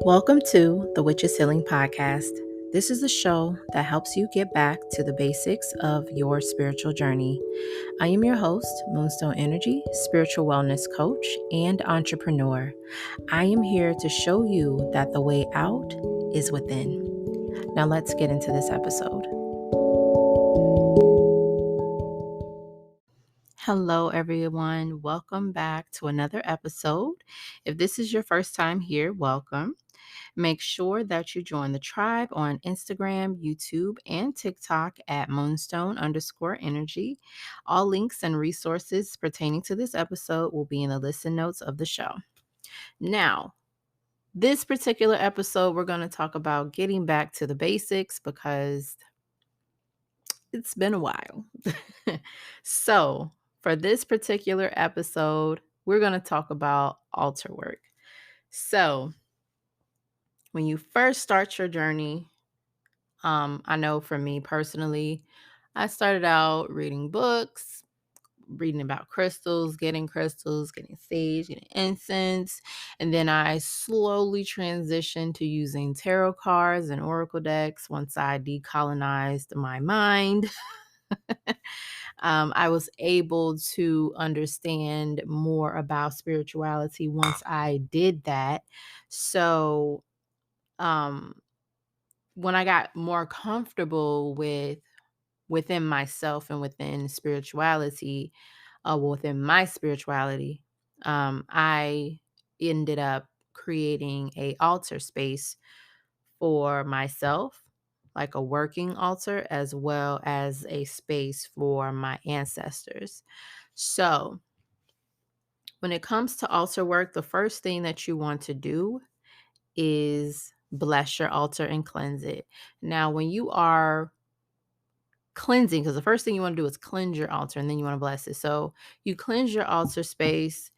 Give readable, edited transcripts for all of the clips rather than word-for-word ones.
Welcome to the Witches Healing Podcast. This is a show that helps you get back to the basics of your spiritual journey. I am your host, Moonstone Energy, spiritual wellness coach, and entrepreneur. I am here to show you that the way out is within. Now let's get into this episode. Hello, everyone. Welcome back to another episode. If this is your first time here, welcome. Make sure that you join the tribe on Instagram, YouTube, and TikTok at moonstone_energy. All links and resources pertaining to this episode will be in the listen notes of the show. Now, this particular episode, we're going to talk about getting back to the basics because it's been a while. So, for this particular episode, we're going to talk about altar work. So, when you first start your journey, I know for me personally, I started out reading books, reading about crystals, getting sage, getting incense. And then I slowly transitioned to using tarot cards and oracle decks once I decolonized my mind. I was able to understand more about spirituality once I did that. So, when I got more comfortable within myself and within spirituality, within my spirituality, I ended up creating a altar space for myself, like a working altar, as well as a space for my ancestors. So, when it comes to altar work, the first thing that you want to do is bless your altar and cleanse it. Now, when you are cleansing, because the first thing you want to do is cleanse your altar and then you want to bless it. So you cleanse your altar space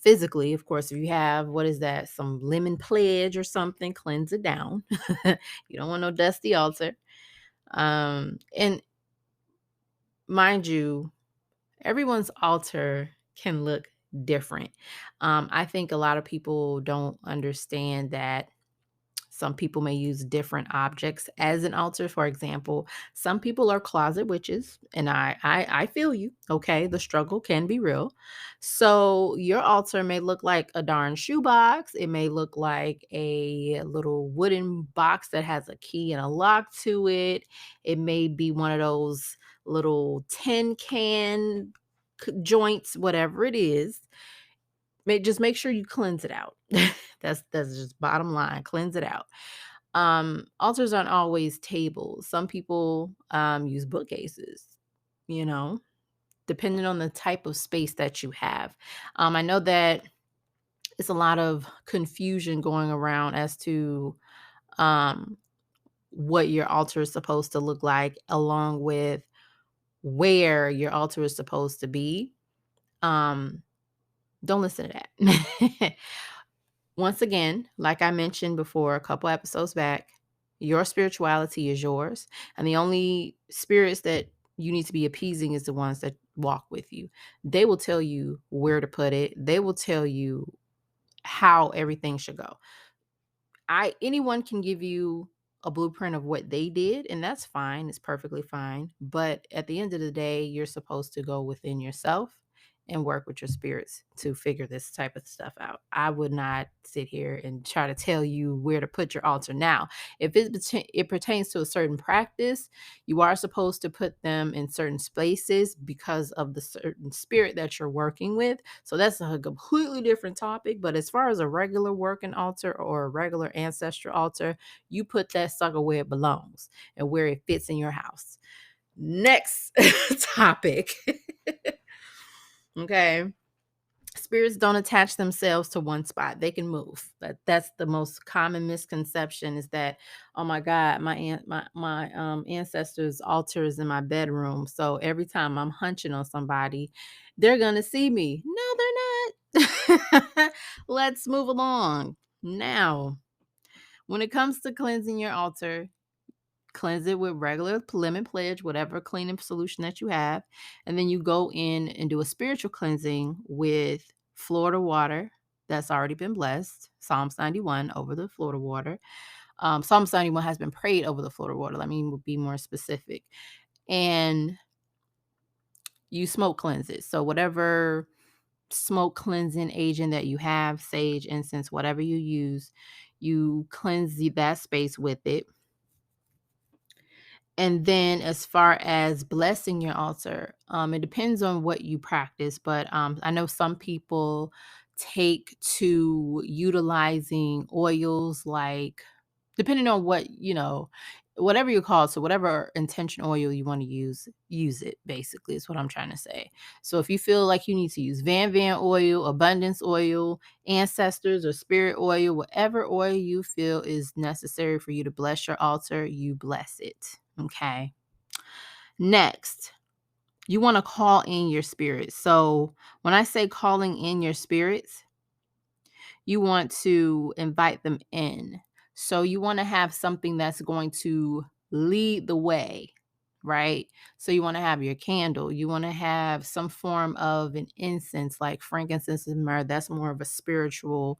physically. Of course, if you have, what is that, some lemon pledge or something, cleanse it down. You don't want no dusty altar. And mind you, everyone's altar can look different. I think a lot of people don't understand that some people may use different objects as an altar. For example, some people are closet witches, and I feel you. Okay, the struggle can be real. So your altar may look like a darn shoebox. It may look like a little wooden box that has a key and a lock to it. It may be one of those little tin can joints, whatever it is. Just make sure you cleanse it out. That's just bottom line. Cleanse it out. Altars aren't always tables. Some people use bookcases, you know, depending on the type of space that you have. I know that it's a lot of confusion going around as to um, what your altar is supposed to look like, along with where your altar is supposed to be. Don't listen to that. Once again, like I mentioned before a couple episodes back, your spirituality is yours. And the only spirits that you need to be appeasing is the ones that walk with you. They will tell you where to put it. They will tell you how everything should go. Anyone can give you a blueprint of what they did, and that's fine. It's perfectly fine. But at the end of the day, you're supposed to go within yourself and work with your spirits to figure this type of stuff out. I would not sit here and try to tell you where to put your altar. Now, if it pertains to a certain practice, you are supposed to put them in certain spaces because of the certain spirit that you're working with. So that's a completely different topic. But as far as a regular working altar or a regular ancestral altar, you put that sucker where it belongs and where it fits in your house. Next topic. Okay. Spirits don't attach themselves to one spot. They can move. That's the most common misconception, is that, oh my God, my ancestors' altar is in my bedroom. So every time I'm hunching on somebody, they're gonna see me. No, they're not. Let's move along. Now, when it comes to cleansing your altar, cleanse it with regular lemon pledge, whatever cleaning solution that you have. And then you go in and do a spiritual cleansing with Florida water. that's already been blessed. Psalms 91 over the Florida water. Psalms 91 has been prayed over the Florida water. Let me be more specific. And you smoke cleanse it. So whatever smoke cleansing agent that you have, sage, incense, whatever you use, you cleanse that space with it. And then as far as blessing your altar, it depends on what you practice, but I know some people take to utilizing oils like depending on what, whatever you call it, so whatever intention oil you want to use it basically is what I'm trying to say. So if you feel like you need to use Van oil, abundance oil, ancestors or spirit oil, whatever oil you feel is necessary for you to bless your altar, you bless it. Okay. Next, you want to call in your spirits. So when I say calling in your spirits, you want to invite them in. So you want to have something that's going to lead the way, right? So you want to have your candle. You want to have some form of an incense like frankincense and myrrh. That's more of a spiritual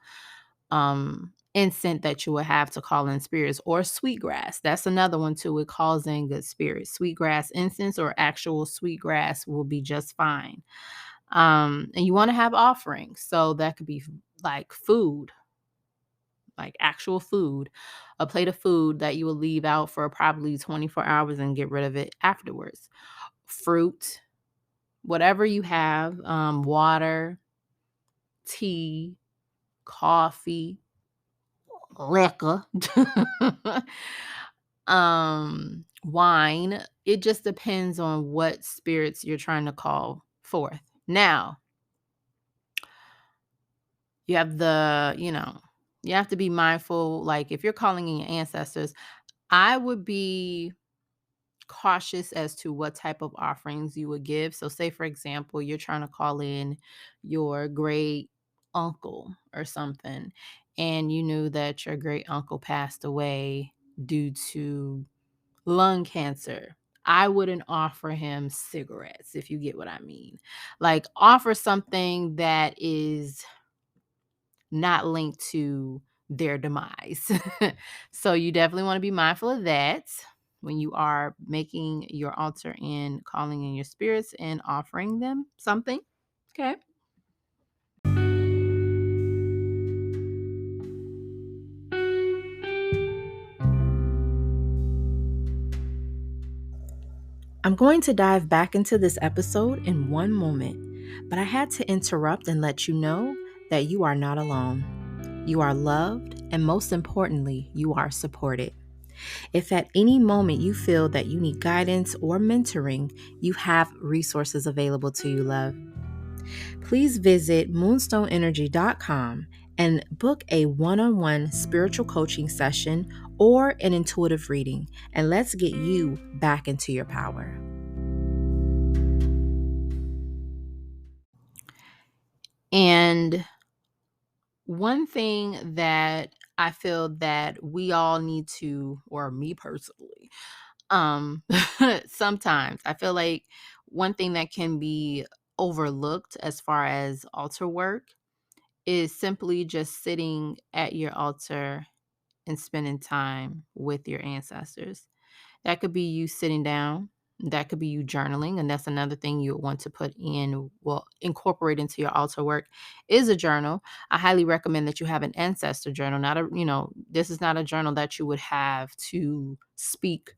incense that you would have to call in spirits, or sweetgrass. That's another one too. It calls in good spirits. Sweetgrass incense or actual sweetgrass will be just fine. And you want to have offerings. So that could be like food, like actual food, a plate of food that you will leave out for probably 24 hours and get rid of it afterwards. Fruit, whatever you have, water, tea, coffee, liquor, wine. It just depends on what spirits you're trying to call forth. Now, you have you have to be mindful. Like if you're calling in your ancestors, I would be cautious as to what type of offerings you would give. So say for example, you're trying to call in your great uncle or something, and you knew that your great uncle passed away due to lung cancer. I wouldn't offer him cigarettes, if you get what I mean. Like offer something that is not linked to their demise. So you definitely want to be mindful of that when you are making your altar and calling in your spirits and offering them something. Okay. I'm going to dive back into this episode in one moment, but I had to interrupt and let you know that you are not alone. You are loved, and most importantly, you are supported. If at any moment you feel that you need guidance or mentoring, you have resources available to you, love. Please visit moonstoneenergy.com and book a one-on-one spiritual coaching session or an intuitive reading, and let's get you back into your power. And one thing that I feel that we all need to, or me personally, um sometimes I feel like one thing that can be overlooked as far as altar work is simply just sitting at your altar and spending time with your ancestors. That could be you sitting down. That could be you journaling. And that's another thing you would want to put in, well, incorporate into your altar work is a journal. I highly recommend that you have an ancestor journal, not a, this is not a journal that you would have to speak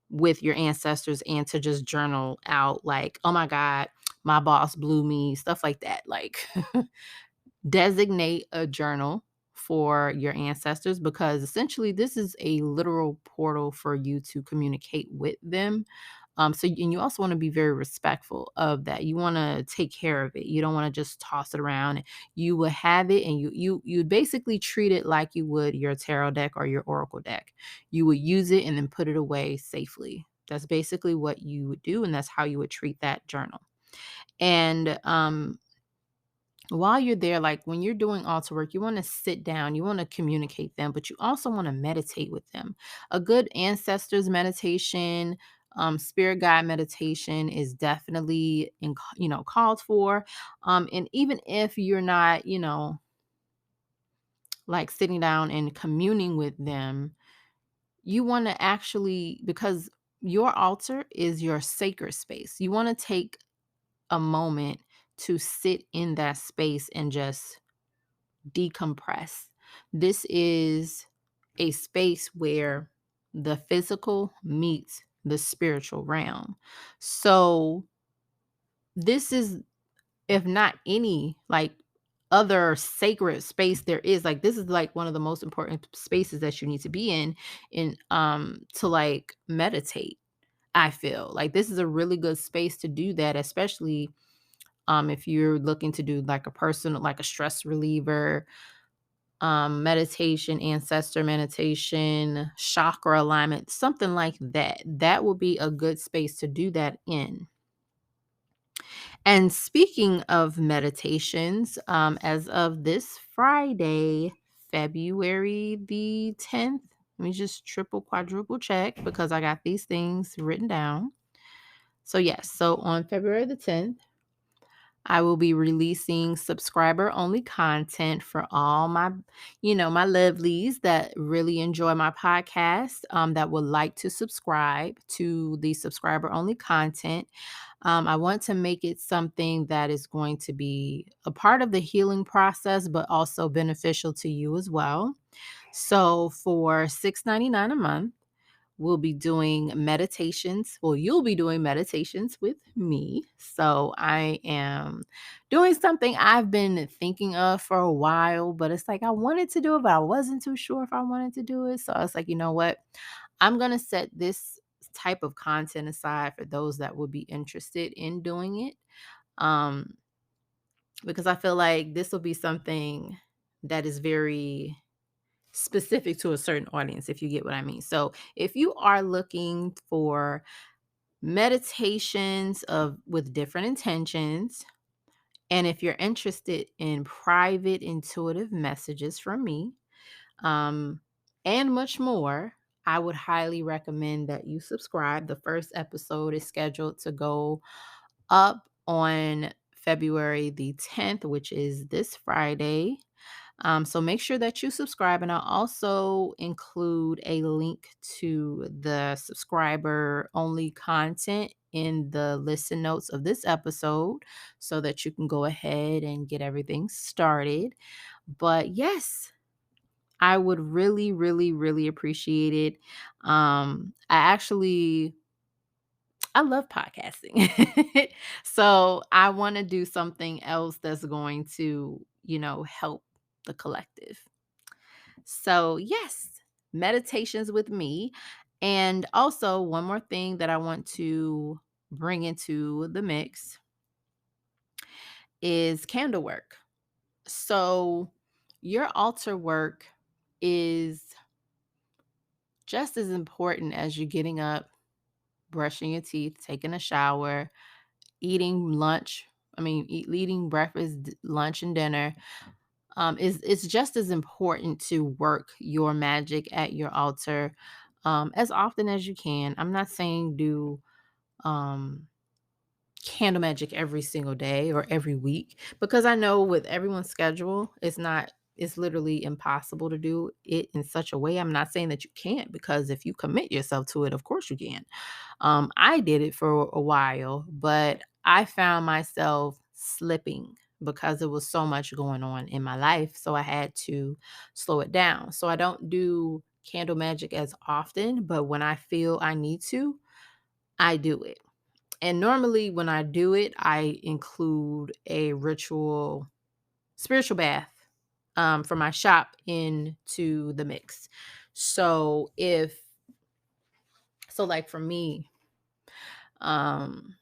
with your ancestors and to just journal out like, oh my God, my boss blew me, stuff like that. Like designate a journal for your ancestors, because essentially this is a literal portal for you to communicate with them. And you also want to be very respectful of that. You want to take care of it. You don't want to just toss it around. You will have it, and you basically treat it like you would your tarot deck or your oracle deck. You would use it and then put it away safely. That's basically what you would do, and that's how you would treat that journal. And while you're there, like when you're doing altar work, you want to sit down, you want to communicate them, but you also want to meditate with them. A good ancestors meditation, spirit guide meditation is definitely called for. And even if you're not, like sitting down and communing with them, you want to actually, because your altar is your sacred space, you want to take a moment to sit in that space and just decompress. This is a space where the physical meets the spiritual realm. So, this is, if not any, like, other sacred space there is, like, this is like one of the most important spaces that you need to be in to like meditate. I feel like this is a really good space to do that, especially if you're looking to do like a personal, like a stress reliever, meditation, ancestor meditation, chakra alignment, something like that. That would be a good space to do that in. And speaking of meditations, as of this Friday, February the 10th, let me just triple, quadruple check because I got these things written down. So, yes, so on February the 10th, I will be releasing subscriber only content for all my, my lovelies that really enjoy my podcast, that would like to subscribe to the subscriber only content. I want to make it something that is going to be a part of the healing process, but also beneficial to you as well. So for $6.99 a month, we'll be doing meditations. Well, you'll be doing meditations with me. So I am doing something I've been thinking of for a while, but it's like I wanted to do it, but I wasn't too sure if I wanted to do it. So I was like, you know what? I'm going to set this type of content aside for those that would be interested in doing it. Um, because I feel like this will be something that is very specific to a certain audience, if you get what I mean. So if you are looking for meditations of with different intentions, and if you're interested in private intuitive messages from me, um, and much more, I would highly recommend that you subscribe. The first episode is scheduled to go up on February the 10th, which is this Friday. So make sure that you subscribe, and I'll also include a link to the subscriber only content in the listen notes of this episode so that you can go ahead and get everything started. But yes, I would really, really, really appreciate it. I love podcasting. So I want to do something else that's going to, help the collective. So, yes, meditations with me. And also, one more thing that I want to bring into the mix is candle work. So, your altar work is just as important as you getting up, brushing your teeth, taking a shower, eating lunch. Eating breakfast, lunch, and dinner. Is it's just as important to work your magic at your altar as often as you can. I'm not saying do um, candle magic every single day or every week, because I know with everyone's schedule, it's literally impossible to do it in such a way. I'm not saying that you can't, because if you commit yourself to it, of course you can. I did it for a while, but I found myself slipping because there was so much going on in my life. So I had to slow it down. So I don't do candle magic as often, but when I feel I need to, I do it. And normally when I do it, I include a ritual spiritual bath for my shop into the mix. So like for me, um,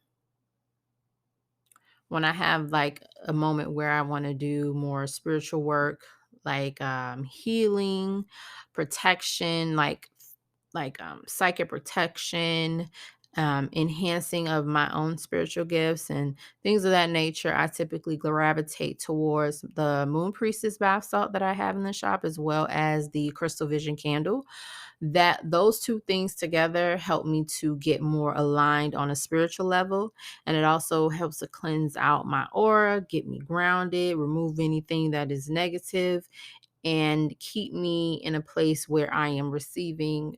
when I have like a moment where I want to do more spiritual work, like healing, protection, like psychic protection, enhancing of my own spiritual gifts and things of that nature, I typically gravitate towards the Moon Priestess bath salt that I have in the shop, as well as the Crystal Vision candle. That those two things together help me to get more aligned on a spiritual level, and it also helps to cleanse out my aura, get me grounded, remove anything that is negative, and keep me in a place where I am receiving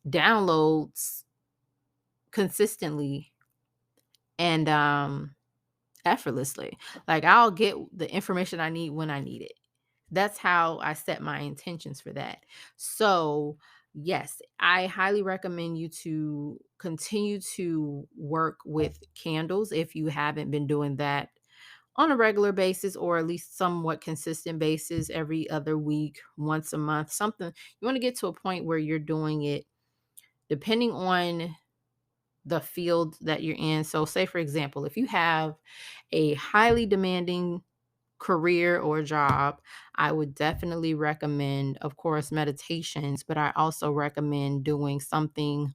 downloads consistently and effortlessly. Like, I'll get the information I need when I need it. That's how I set my intentions for that. So, yes, I highly recommend you to continue to work with candles if you haven't been doing that on a regular basis, or at least somewhat consistent basis, every other week, once a month, something. You want to get to a point where you're doing it depending on the field that you're in. So, say for example, if you have a highly demanding career or job, I would definitely recommend, of course, meditations, but I also recommend doing something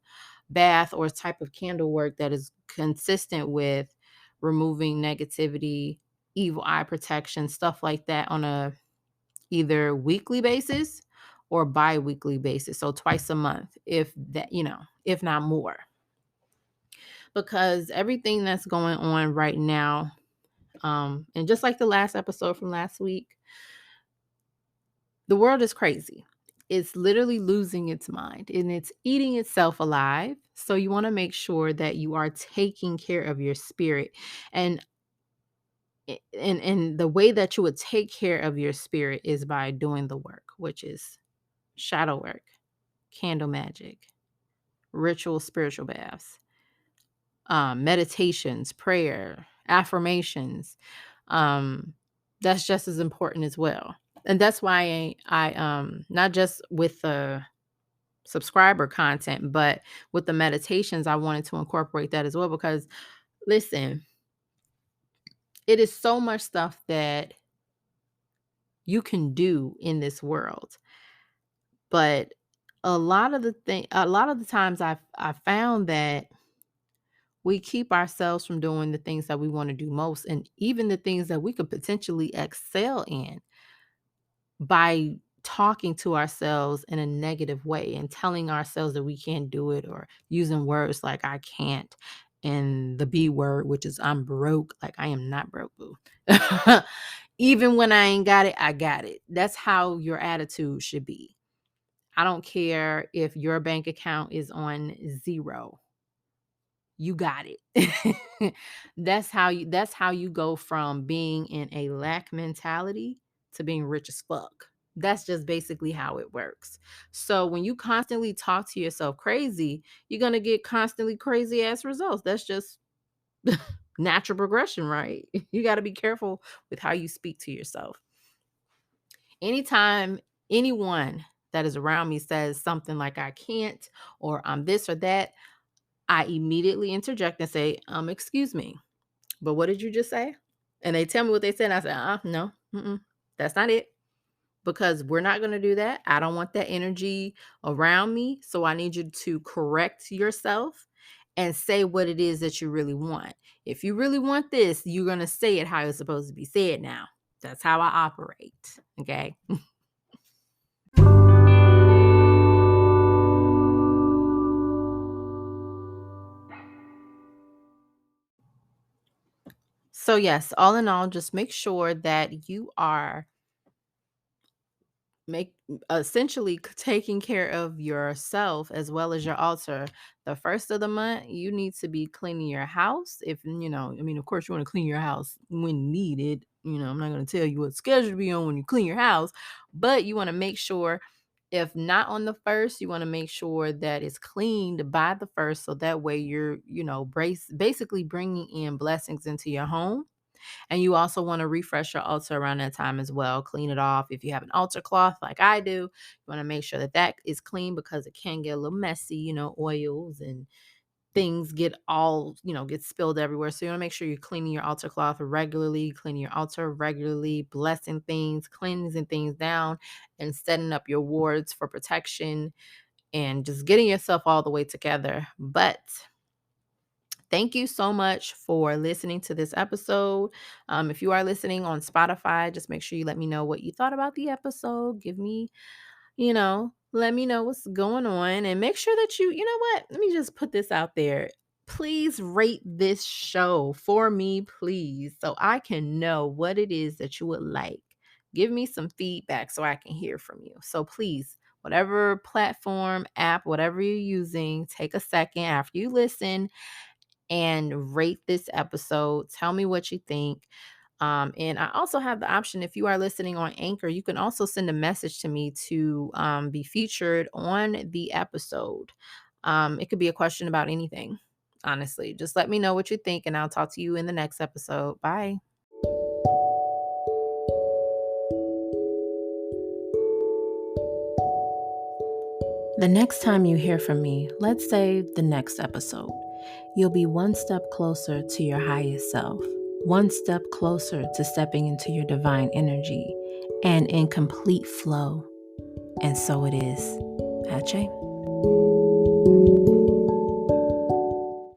bath or type of candle work that is consistent with removing negativity, evil eye protection, stuff like that on a either weekly basis or bi-weekly basis. So twice a month, if that, if not more. Because everything that's going on right now, and just like the last episode from last week, the world is crazy. It's literally losing its mind and it's eating itself alive. So you want to make sure that you are taking care of your spirit. And and the way that you would take care of your spirit is by doing the work, which is shadow work, candle magic, ritual spiritual baths, meditations, prayer, affirmations. Um, that's just as important as well. And that's why I not just with the subscriber content, but with the meditations, I wanted to incorporate that as well because listen, it is so much stuff that you can do in this world. But a lot of the times I found that we keep ourselves from doing the things that we want to do most, and even the things that we could potentially excel in, by talking to ourselves in a negative way and telling ourselves that we can't do it, or using words like I can't and the B word, which is I'm broke. Like, I am not broke, boo. Even when I ain't got it, I got it. That's how your attitude should be. I don't care if your bank account is on zero. You got it. That's how you go from being in a lack mentality to being rich as fuck. That's just basically how it works. So when you constantly talk to yourself crazy, you're going to get constantly crazy ass results. That's just natural progression, right? You got to be careful with how you speak to yourself. Anytime anyone that is around me says something like I can't, or I'm this or that, I immediately interject and say, excuse me, but what did you just say? And they tell me what they said. And I say, no, that's not it. Because we're not going to do that. I don't want that energy around me. So I need you to correct yourself and say what it is that you really want. If you really want this, you're going to say it how it's supposed to be said now. That's how I operate. Okay. So, yes, all in all, just make sure that you are make essentially taking care of yourself as well as your altar. The first of the month, you need to be cleaning your house. If I mean, of course, you want to clean your house when needed. I'm not going to tell you what schedule to be on when you clean your house, but you want to make sure, if not on the first, you want to make sure that it's cleaned by the first, so that way you're basically bringing in blessings into your home. And you also want to refresh your altar around that time as well. Clean it off. If you have an altar cloth like I do, you want to make sure that that is clean, because it can get a little messy, oils and things get spilled everywhere. So you want to make sure you're cleaning your altar cloth regularly, cleaning your altar regularly, blessing things, cleansing things down, and setting up your wards for protection, and just getting yourself all the way together. But thank you so much for listening to this episode. If you are listening on Spotify, just make sure you let me know what you thought about the episode. Let me know what's going on, and make sure that you know what? Let me just put this out there. Please rate this show for me, please, so I can know what it is that you would like Give me some feedback so I can hear from you. So please, whatever platform, app, whatever you're using, take a second after you listen and rate this episode. Tell me what you think. And I also have the option, if you are listening on Anchor, you can also send a message to me to be featured on the episode. It could be a question about anything, honestly. Just let me know what you think, and I'll talk to you in the next episode. Bye. The next time you hear from me, let's say the next episode, you'll be one step closer to your highest self, one step closer to stepping into your divine energy and in complete flow. And so it is. Ache.